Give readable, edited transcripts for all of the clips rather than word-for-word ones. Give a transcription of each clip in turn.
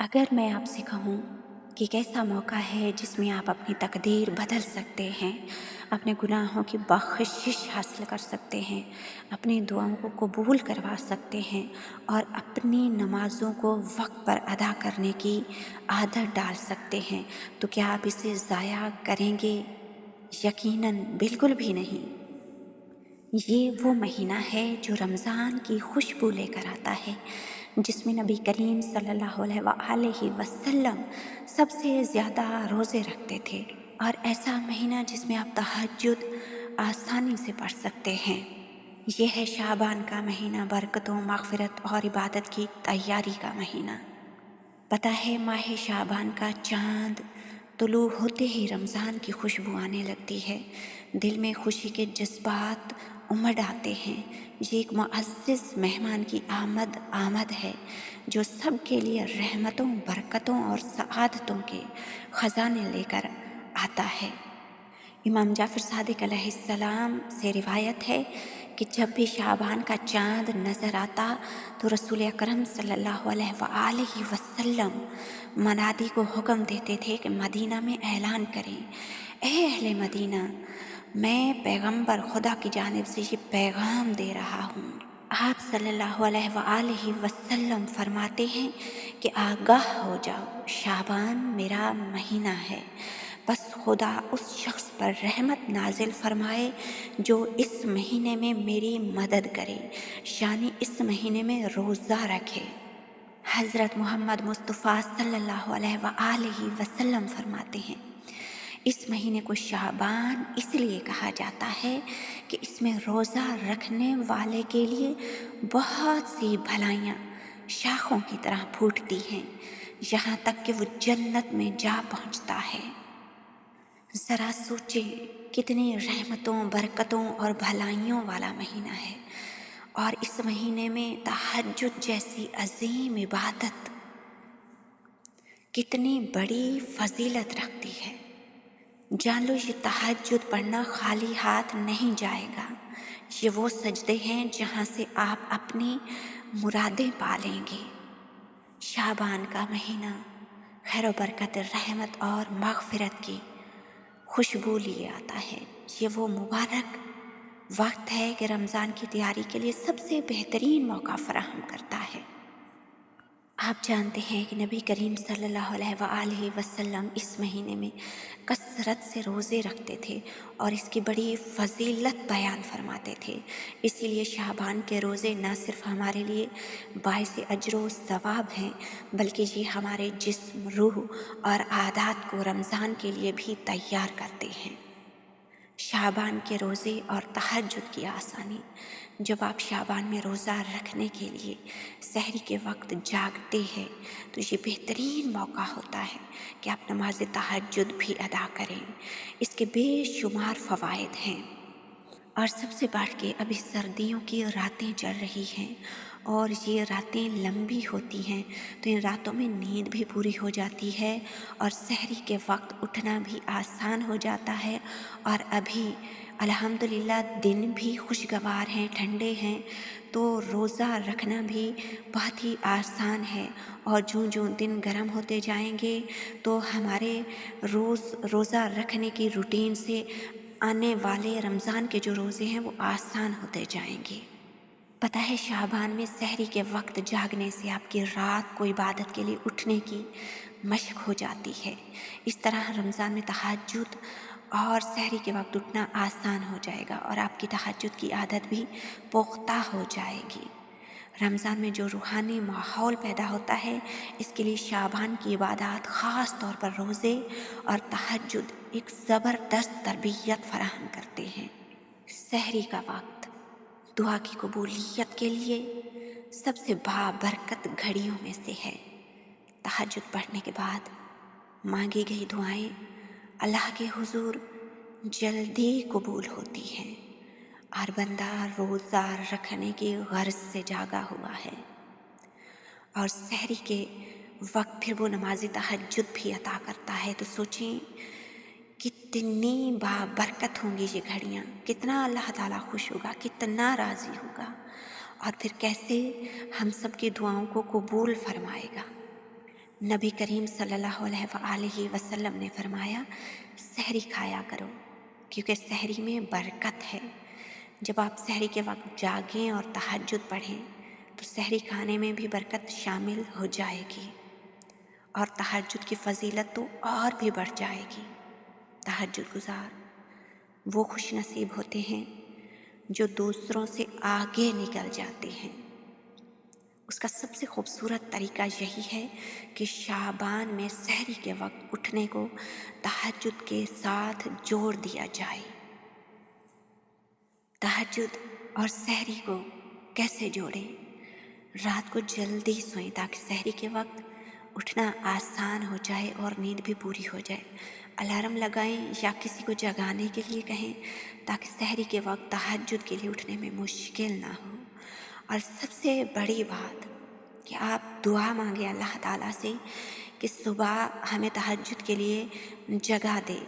अगर मैं आपसे कहूँ कि एक ऐसा मौका है जिसमें आप अपनी तकदीर बदल सकते हैं, अपने गुनाहों की बख्शिश हासिल कर सकते हैं, अपनी दुआओं को कबूल करवा सकते हैं और अपनी नमाज़ों को वक्त पर अदा करने की आदत डाल सकते हैं, तो क्या आप इसे ज़ाया करेंगे? यकीनन बिल्कुल भी नहीं। ये वो महीना है जो रमज़ान की खुशबू लेकर आता है, जिसमें नबी करीम सल्लल्लाहु अलैहि वसल्लम सबसे ज़्यादा रोज़े रखते थे। और ऐसा महीना जिसमें आप तहज्जुद आसानी से पढ़ सकते हैं। ये है शाबान का महीना, बरकतों, मग़फ़िरत और इबादत की तैयारी का महीना। पता है, माह शाबान का चाँद तुलू होते ही रमज़ान की खुशबू आने लगती है। दिल में खुशी के जज्बात उमड़ आते हैं। ये एक मुअज़्ज़ज़ मेहमान की आमद है, जो सब के लिए रहमतों, बरकतों और सआदतों के ख़ज़ाने लेकर आता है। इमाम जाफ़र सादिक अलैहिस्सलाम से रिवायत है कि जब भी शाबान का चाँद नज़र आता तो रसूल अकरम सल्लल्लाहु अलैहि वसल्लम मनादी को हुक्म देते थे कि मदीना में ऐलान करें, ए अहले मदीना, मैं पैगंबर खुदा की जानिब से ये पैगाम दे रहा हूँ। आप सल्लल्लाहु अलैहि वसल्लम फरमाते हैं कि आगाह हो जाओ, शाबान मेरा महीना है, बस खुदा उस शख्स पर रहमत नाजिल फरमाए जो इस महीने में मेरी मदद करे, यानी इस महीने में रोज़ा रखे। हज़रत मोहम्मद मुस्तफ़ा सल्लल्लाहु अलैहि वसल्लम फरमाते हैं, इस महीने को शाबान इसलिए कहा जाता है कि इसमें रोज़ा रखने वाले के लिए बहुत सी भलाइयाँ शाखों की तरह फूटती हैं, यहाँ तक कि वो जन्नत में जा पहुँचता है। ज़रा सोचें, कितनी रहमतों, बरकतों और भलाइयों वाला महीना है, और इस महीने में तहज्जुद जैसी अजीम इबादत कितनी बड़ी फजीलत रखती है। जान लो, ये तहज्जुद पढ़ना खाली हाथ नहीं जाएगा। ये वो सजदे हैं जहाँ से आप अपनी मुरादें पालेंगे। शाबान का महीना खैर बरकत, रहमत और मग़फ़िरत की खुशबू लिए आता है। ये वो मुबारक वक्त है कि रमज़ान की तैयारी के लिए सबसे बेहतरीन मौका फराहम करता है। आप जानते हैं कि नबी करीम सल्लल्लाहु अलैहि वसल्लम इस महीने में कसरत से रोज़े रखते थे और इसकी बड़ी फजीलत बयान फरमाते थे। इसीलिए शाबान के रोज़े न सिर्फ़ हमारे लिए बाइस अजर सवाब हैं, बल्कि ये हमारे जिस्म, रूह और आदात को रमज़ान के लिए भी तैयार करते हैं। शाबान के रोज़े और तहज्जुद की आसानी। जब आप शाबान में रोज़ा रखने के लिए सहरी के वक्त जागते हैं तो ये बेहतरीन मौका होता है कि आप नमाज तहज्जुद भी अदा करें। इसके बेशुमार फ़वाइद हैं, और सबसे बढ़ के अभी सर्दियों की रातें चल रही हैं और ये रातें लंबी होती हैं, तो इन रातों में नींद भी पूरी हो जाती है और सहरी के वक्त उठना भी आसान हो जाता है। और अभी अल्हम्दुलिल्लाह दिन भी खुशगवार हैं, ठंडे हैं, तो रोज़ा रखना भी बहुत ही आसान है। और जो दिन गर्म होते जाएंगे तो हमारे रोज़ा रखने की रूटीन से आने वाले रमज़ान के जो रोज़े हैं वो आसान होते जाएंगे। पता है, शाबान में सहरी के वक्त जागने से आपकी रात को इबादत के लिए उठने की मशक हो जाती है। इस तरह रमज़ान में तहज्जुद और सहरी के वक्त उठना आसान हो जाएगा और आपकी तहज्जुद की आदत भी पुख्ता हो जाएगी। रमज़ान में जो रूहानी माहौल पैदा होता है, इसके लिए शाबान की इबादत, ख़ास तौर पर रोज़े और तहज्जुद, एक ज़बरदस्त तरबियत फराहम करते हैं। सहरी का वक्त दुआ की कबूलियत के लिए सबसे बाबरकत घड़ियों में से है। तहज्जुद पढ़ने के बाद मांगी गई दुआएं अल्लाह के हुजूर जल्दी कबूल होती हैं, और बंदा रोज़ा रखने की गर्ज से जागा हुआ है और सहरी के वक्त फिर वो नमाज तहज्जुद भी अता करता है। तो सोचें, कितनी बाबरकत होंगी ये घड़ियाँ, कितना अल्लाह ताला खुश होगा, कितना राज़ी होगा, और फिर कैसे हम सब की दुआओं को कबूल फरमाएगा। नबी करीम सल्लल्लाहु अलैहि वसल्लम ने फरमाया, सहरी खाया करो क्योंकि सहरी में बरकत है। जब आप सहरी के वक्त जागें और तहज्जुद पढ़ें तो सहरी खाने में भी बरकत शामिल हो जाएगी और तहज्जुद की फजीलत तो और भी बढ़ जाएगी। तहज्जुद गुजार वो खुश नसीब होते हैं जो दूसरों से आगे निकल जाते हैं। उसका सबसे खूबसूरत तरीका यही है कि शाबान में सहरी के वक्त उठने को तहज्जुद के साथ जोड़ दिया जाए। तहज्जुद और सहरी को कैसे जोड़ें? रात को जल्दी सोएं ताकि सहरी के वक्त उठना आसान हो जाए और नींद भी पूरी हो जाए। अलार्म लगाएं या किसी को जगाने के लिए कहें ताकि सहरी के वक्त तहज्जुद के लिए उठने में मुश्किल ना हो। और सबसे बड़ी बात कि आप दुआ मांगे अल्लाह ताला से कि सुबह हमें तहज्जुद के लिए जगा दे,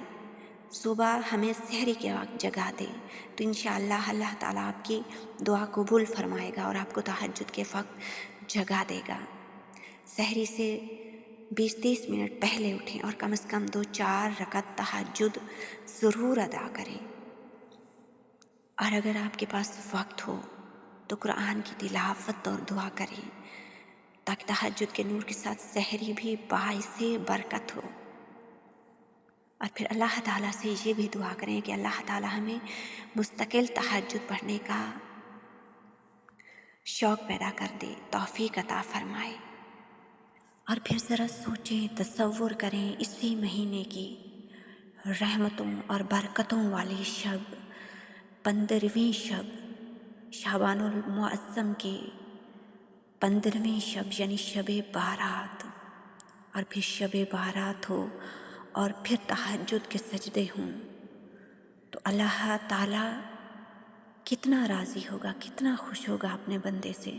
सुबह हमें सहरी के वक्त जगा दे, तो इंशाअल्लाह अल्लाह ताला आपकी दुआ कबूल फरमाएगा और आपको तहज्जुद के वक्त जगा देगा। सहरी से 20-30 मिनट पहले उठें और कम से कम 2-4 रकात तहज्जुद ज़रूर अदा करें। और अगर आपके पास वक्त हो तो कुरान की तिलावत और दुआ करें ताकि तहज्जुद के नूर के साथ सहरी भी बाइसे बरकत हो। और फिर अल्लाह ताला से ये भी दुआ करें कि अल्लाह ताला हमें मुस्तकिल तहज्जुद पढ़ने का शौक़ पैदा कर दे, तौफीक अता फरमाए। और फिर ज़रा सोचें, तसव्वुर करें इसी महीने की रहमतों और बरकतों वाली शब, 15वीं शब, शाबानुल मुअज़्ज़म की 15वीं शब यानी शब-ए बारात। और फिर शब-ए बारात हो और फिर तहज्जुद के सजदे हों तो अल्लाह ताला कितना राज़ी होगा, कितना खुश होगा अपने बंदे से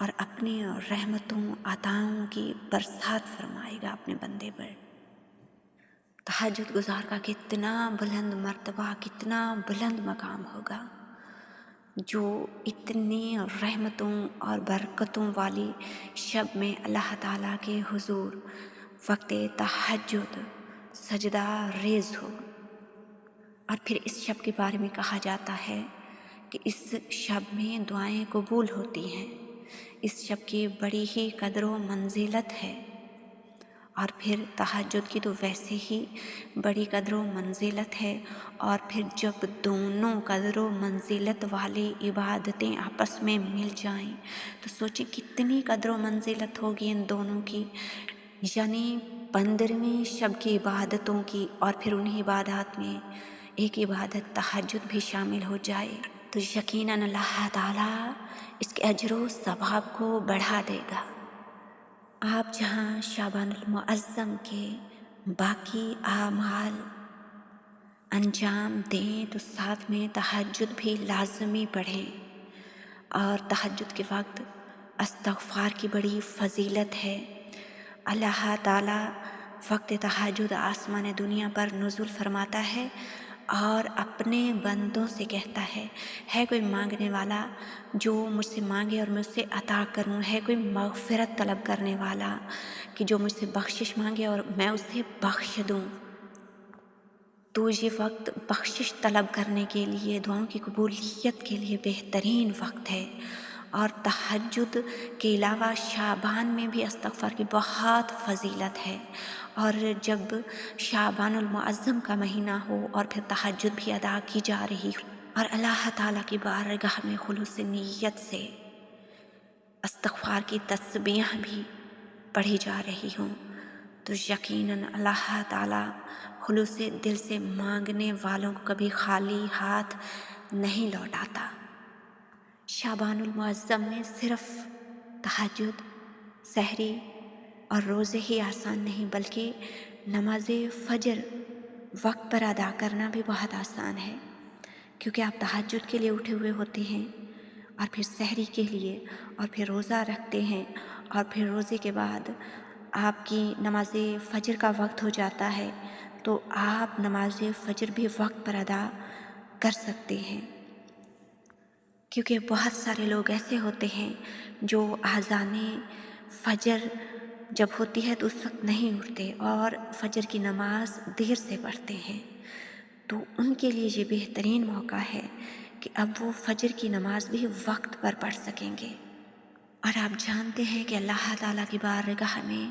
और अपनी रहमतों अताओं की बरसात फरमाएगा अपने बंदे पर। तहज्जुद गुजार का कितना बुलंद मर्तबा, कितना बुलंद मकाम होगा जो इतनी रहमतों और बरकतों वाली शब में अल्लाह ताला के हुजूर वक्त तहज्जुद सजदा रेज़ हो। और फिर इस शब के बारे में कहा जाता है कि इस शब में दुआएं कबूल होती हैं। इस शब की बड़ी ही कदर व मंजिलत है। और फिर तहज्जुद की तो वैसे ही बड़ी कदर व मंजिलत है। और फिर जब दोनों कदर व मंजिलत वाली इबादतें आपस में मिल जाएं तो सोचिए कितनी कदर व मंजिलत होगी इन दोनों की। यानी 15वीं शब की इबादतों की और फिर उन्हीं इबादत में एक इबादत तहज्जुद भी शामिल हो जाए तो यकीनन अल्लाह ताला इसके अजर व सवाब को बढ़ा देगा। आप जहाँ शाबानुल मुअज़्ज़म के बाकी आमाल अंजाम दें तो साथ में तहज्जुद भी लाज़मी पढ़ें। और तहज्जुद के वक्त इस्तिग़फ़ार की बड़ी फ़जीलत है। अल्लाह ताला वक्त तहज्जुद आसमान दुनिया पर नुज़ुल फरमाता है और अपने बंदों से कहता है कोई मांगने वाला जो मुझसे मांगे और मैं उससे अता करूं, है कोई मग़फ़िरत तलब करने वाला कि जो मुझसे बख्शिश मांगे और मैं उसे बख्श दूं। तो ये वक्त बख्शिश तलब करने के लिए, दुआओं की कबूलियत के लिए बेहतरीन वक्त है। और तहज्जुद के अलावा शाबान में भी इस्तिग़फ़ार की बहुत फ़जीलत है। और जब शाबानुल मुअज़्ज़म का महीना हो और फिर तहज्जुद भी अदा की जा रही हो और अल्लाह ताला की बारगाह में खुलूस नीयत से इस्तिग़फ़ार की तस्बीह भी पढ़ी जा रही हों तो यकीनन अल्लाह ताला खुलूस दिल से मांगने वालों को कभी खाली हाथ नहीं लौटाता। शाबानुल मुअज़्ज़म में सिर्फ़ तहज्जुद, सहरी और रोज़े ही आसान नहीं बल्कि नमाज़ फ़जर वक्त पर अदा करना भी बहुत आसान है क्योंकि आप तहज्जुद के लिए उठे हुए होते हैं और फिर सहरी के लिए और फिर रोज़ा रखते हैं और फिर रोज़े के बाद आपकी नमाज़ फ़जर का वक्त हो जाता है तो आप नमाज़ फ़जर भी वक्त पर अदा कर सकते हैं। क्योंकि बहुत सारे लोग ऐसे होते हैं जो आज़ान फ़जर جب ہوتی ہے تو اس وقت نہیں اٹھتے اور فجر کی نماز دیر سے پڑھتے ہیں، تو ان کے لیے یہ بہترین موقع ہے کہ اب وہ فجر کی نماز بھی وقت پر پڑھ سکیں گے۔ اور آپ جانتے ہیں کہ اللہ تعالیٰ کی بارگاہ میں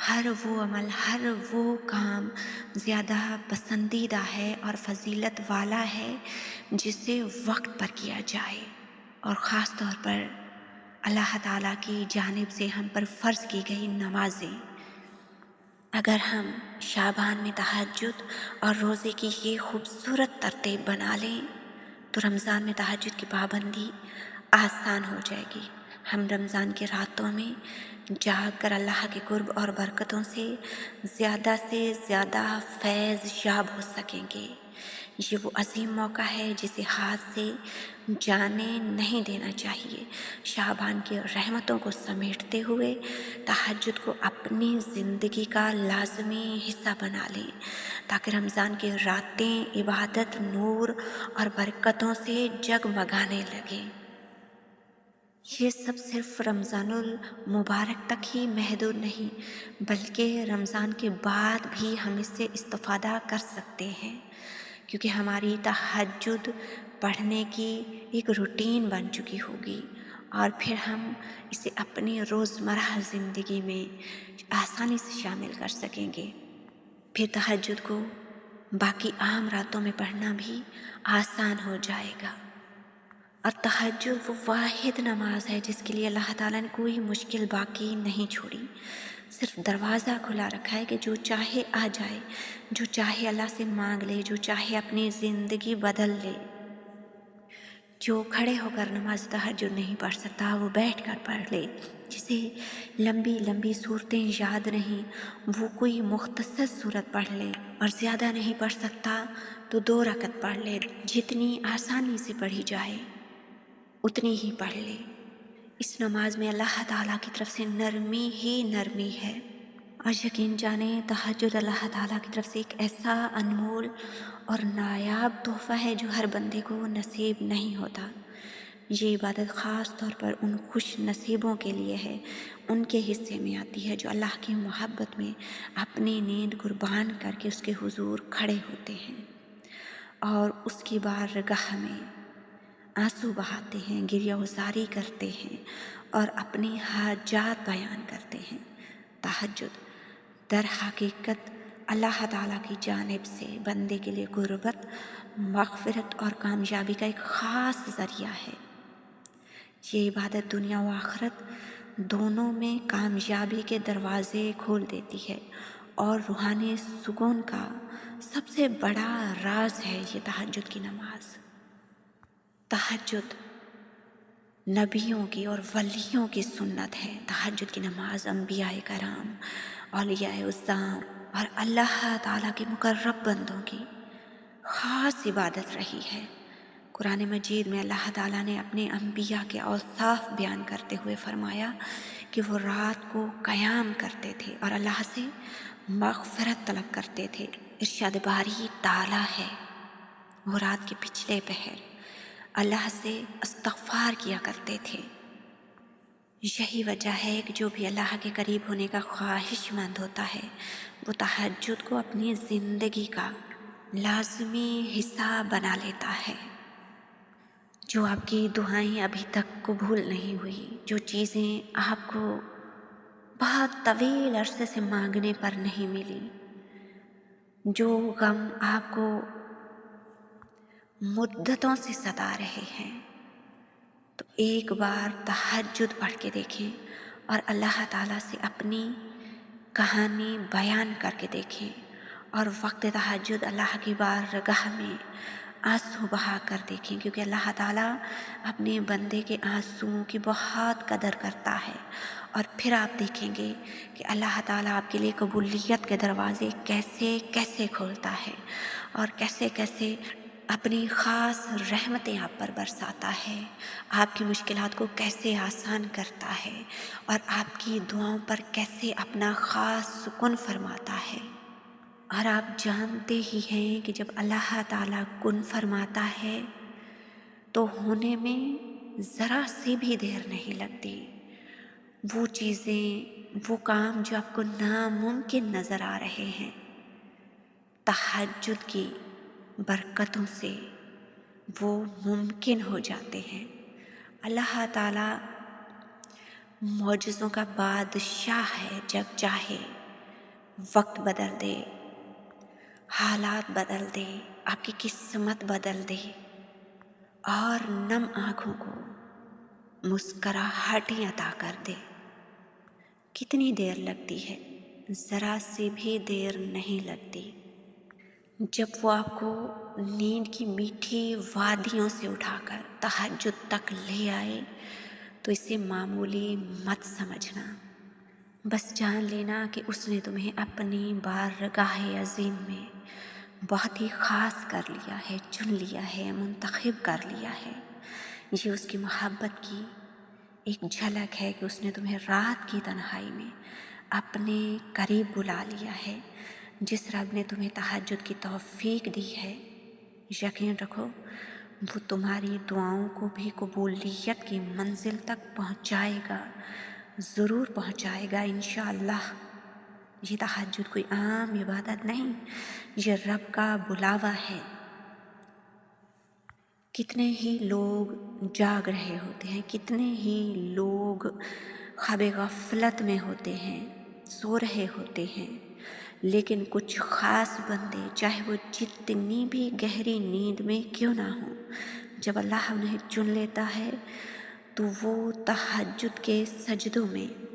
ہر وہ عمل، ہر وہ کام زیادہ پسندیدہ ہے اور فضیلت والا ہے جسے وقت پر کیا جائے، اور خاص طور پر اللہ تعالیٰ کی جانب سے ہم پر فرض کی گئی نمازیں۔ اگر ہم شعبان میں تہجد اور روزے کی یہ خوبصورت ترتیب بنا لیں تو رمضان میں تہجد کی پابندی آسان ہو جائے گی۔ ہم رمضان کی راتوں میں جاگ کر اللہ کے قرب اور برکتوں سے زیادہ فیض یاب ہو سکیں گے۔ یہ وہ عظیم موقع ہے جسے ہاتھ سے جانے نہیں دینا چاہیے۔ شعبان کی رحمتوں کو سمیٹتے ہوئے تہجد کو اپنی زندگی کا لازمی حصہ بنا لیں تاکہ رمضان کی راتیں عبادت، نور اور برکتوں سے جگمگانے لگیں۔ یہ سب صرف رمضان المبارک تک ہی محدود نہیں بلکہ رمضان کے بعد بھی ہم اس سے استفادہ کر سکتے ہیں، کیونکہ ہماری تہجد پڑھنے کی ایک روٹین بن چکی ہوگی اور پھر ہم اسے اپنی روزمرہ زندگی میں آسانی سے شامل کر سکیں گے۔ پھر تہجد کو باقی عام راتوں میں پڑھنا بھی آسان ہو جائے گا۔ اور تہجد وہ واحد نماز ہے جس کے لیے اللہ تعالیٰ نے کوئی مشکل باقی نہیں چھوڑی، صرف دروازہ کھلا رکھا ہے کہ جو چاہے آ جائے، جو چاہے اللہ سے مانگ لے، جو چاہے اپنی زندگی بدل لے۔ جو کھڑے ہو کر نماز تہجد نہیں پڑھ سکتا وہ بیٹھ کر پڑھ لے، جسے لمبی لمبی صورتیں یاد نہیں وہ کوئی مختصر صورت پڑھ لے، اور زیادہ نہیں پڑھ سکتا تو 2 رکعت پڑھ لے، جتنی آسانی سے پڑھی جائے اتنی ہی پڑھ لے۔ اس نماز میں اللہ تعالیٰ کی طرف سے نرمی ہی نرمی ہے، اور یقین جانیں تہجد اللہ تعالیٰ کی طرف سے ایک ایسا انمول اور نایاب تحفہ ہے جو ہر بندے کو نصیب نہیں ہوتا۔ یہ عبادت خاص طور پر ان خوش نصیبوں کے لیے ہے، ان کے حصے میں آتی ہے جو اللہ کی محبت میں اپنی نیند قربان کر کے اس کے حضور کھڑے ہوتے ہیں اور اس کی بارگاہ میں آنسو بہاتے ہیں، گریہ وزاری کرتے ہیں اور اپنی حاجات بیان کرتے ہیں۔ تہجد در حقیقت اللہ تعالیٰ کی جانب سے بندے کے لیے قربت، مغفرت اور کامیابی کا ایک خاص ذریعہ ہے۔ یہ عبادت دنیا و آخرت دونوں میں کامیابی کے دروازے کھول دیتی ہے اور روحانی سکون کا سب سے بڑا راز ہے یہ تہجد کی نماز۔ تہجد نبیوں کی اور ولیوں کی سنت ہے۔ تہجد کی نماز انبیاء کرام، اولیاء اعظام اور اللہ تعالیٰ کے مقرب بندوں کی خاص عبادت رہی ہے۔ قرآن مجید میں اللہ تعالیٰ نے اپنے انبیاء کے اوصاف بیان کرتے ہوئے فرمایا کہ وہ رات کو قیام کرتے تھے اور اللہ سے مغفرت طلب کرتے تھے۔ ارشاد باری تعالیٰ ہے وہ رات کے پچھلے پہر اللہ سے استغفار کیا کرتے تھے۔ یہی وجہ ہے کہ جو بھی اللہ کے قریب ہونے کا خواہش مند ہوتا ہے وہ تہجد کو اپنی زندگی کا لازمی حصہ بنا لیتا ہے۔ جو آپ کی دعائیں ابھی تک قبول نہیں ہوئی، جو چیزیں آپ کو بہت طویل عرصے سے مانگنے پر نہیں ملی، جو غم آپ کو مدتوں سے ستا رہے ہیں، تو ایک بار تہجد پڑھ کے دیکھیں اور اللہ تعالیٰ سے اپنی کہانی بیان کر کے دیکھیں، اور وقت تہجد اللہ کی بارگاہ میں آنسو بہا کر دیکھیں، کیونکہ اللہ تعالیٰ اپنے بندے کے آنسوؤں کی بہت قدر کرتا ہے۔ اور پھر آپ دیکھیں گے کہ اللہ تعالیٰ آپ کے لیے قبولیت کے دروازے کیسے کیسے کھولتا ہے اور کیسے کیسے اپنی خاص رحمتیں آپ پر برساتا ہے، آپ کی مشکلات کو کیسے آسان کرتا ہے اور آپ کی دعاؤں پر کیسے اپنا خاص سکون فرماتا ہے۔ اور آپ جانتے ہی ہیں کہ جب اللہ تعالیٰ کن فرماتا ہے تو ہونے میں ذرا سی بھی دیر نہیں لگتی، وہ چیزیں وہ کام جو آپ کو ناممکن نظر آ رہے ہیں، تہجد کی برکتوں سے وہ ممکن ہو جاتے ہیں۔ اللہ تعالیٰ معجزوں کا بادشاہ ہے، جب چاہے وقت بدل دے، حالات بدل دے، آپ کی قسمت بدل دے اور نم آنکھوں کو مسکراہٹیں عطا کر دے۔ کتنی دیر لگتی ہے؟ ذرا سی بھی دیر نہیں لگتی۔ جب وہ آپ کو نیند کی میٹھی وادیوں سے اٹھا کر تہجد تک لے آئے تو اسے معمولی مت سمجھنا، بس جان لینا کہ اس نے تمہیں اپنی بارگاہ عظیم میں بہت ہی خاص کر لیا ہے، چن لیا ہے، منتخب کر لیا ہے۔ یہ اس کی محبت کی ایک جھلک ہے کہ اس نے تمہیں رات کی تنہائی میں اپنے قریب بلا لیا ہے۔ جس رب نے تمہیں تہجد کی توفیق دی ہے، یقین رکھو وہ تمہاری دعاؤں کو بھی قبولیت کی منزل تک پہنچائے گا، ضرور پہنچائے گا انشاءاللہ۔ یہ تہجد کوئی عام عبادت نہیں، یہ رب کا بلاوا ہے۔ کتنے ہی لوگ جاگ رہے ہوتے ہیں، کتنے ہی لوگ خواب غفلت میں ہوتے ہیں، سو رہے ہوتے ہیں، لیکن کچھ خاص بندے چاہے وہ جتنی بھی گہری نیند میں کیوں نہ ہوں، جب اللہ انہیں چن لیتا ہے تو وہ تہجد کے سجدوں میں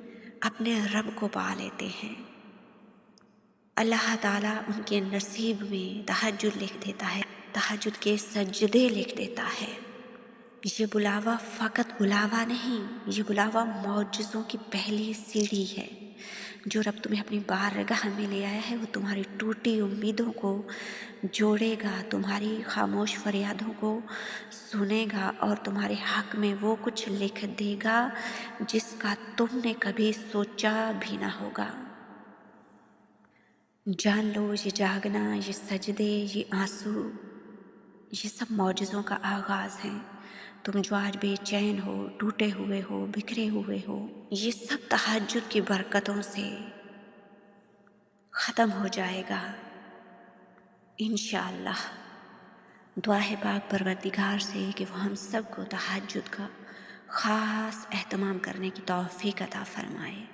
اپنے رب کو پا لیتے ہیں۔ اللہ تعالیٰ ان کے نصیب میں تہجد لکھ دیتا ہے، تہجد کے سجدے لکھ دیتا ہے۔ یہ بلاوا فقط بلاوا نہیں، یہ بلاوا معجزوں کی پہلی سیڑھی ہے۔ جو رب تمہیں اپنی بارگاہ میں لے آیا ہے وہ تمہاری ٹوٹی امیدوں کو جوڑے گا، تمہاری خاموش فریادوں کو سنے گا اور تمہارے حق میں وہ کچھ لکھ دے گا جس کا تم نے کبھی سوچا بھی نہ ہوگا۔ جان لو یہ جاگنا، یہ سجدے، یہ آنسو، یہ سب معجزوں کا آغاز ہیں۔ تم جو آج بے چین ہو، ٹوٹے ہوئے ہو، بکھرے ہوئے ہو، یہ سب تہجد کی برکتوں سے ختم ہو جائے گا انشاءاللہ۔ دعا ہے پاک پروردگار سے کہ وہ ہم سب کو تہجد کا خاص اہتمام کرنے کی توفیق عطا فرمائے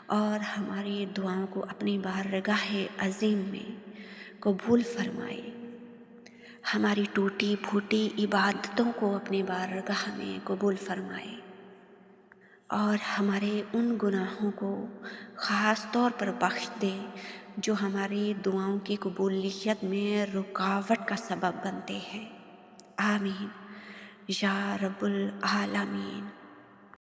اور ہماری دعاؤں کو اپنی بارگاہ عظیم میں قبول فرمائے، ہماری ٹوٹی پھوٹی عبادتوں کو اپنی بارگاہ میں قبول فرمائے اور ہمارے ان گناہوں کو خاص طور پر بخش دے جو ہماری دعاؤں کی قبولیت میں رکاوٹ کا سبب بنتے ہیں۔ آمین یا رب العالمین۔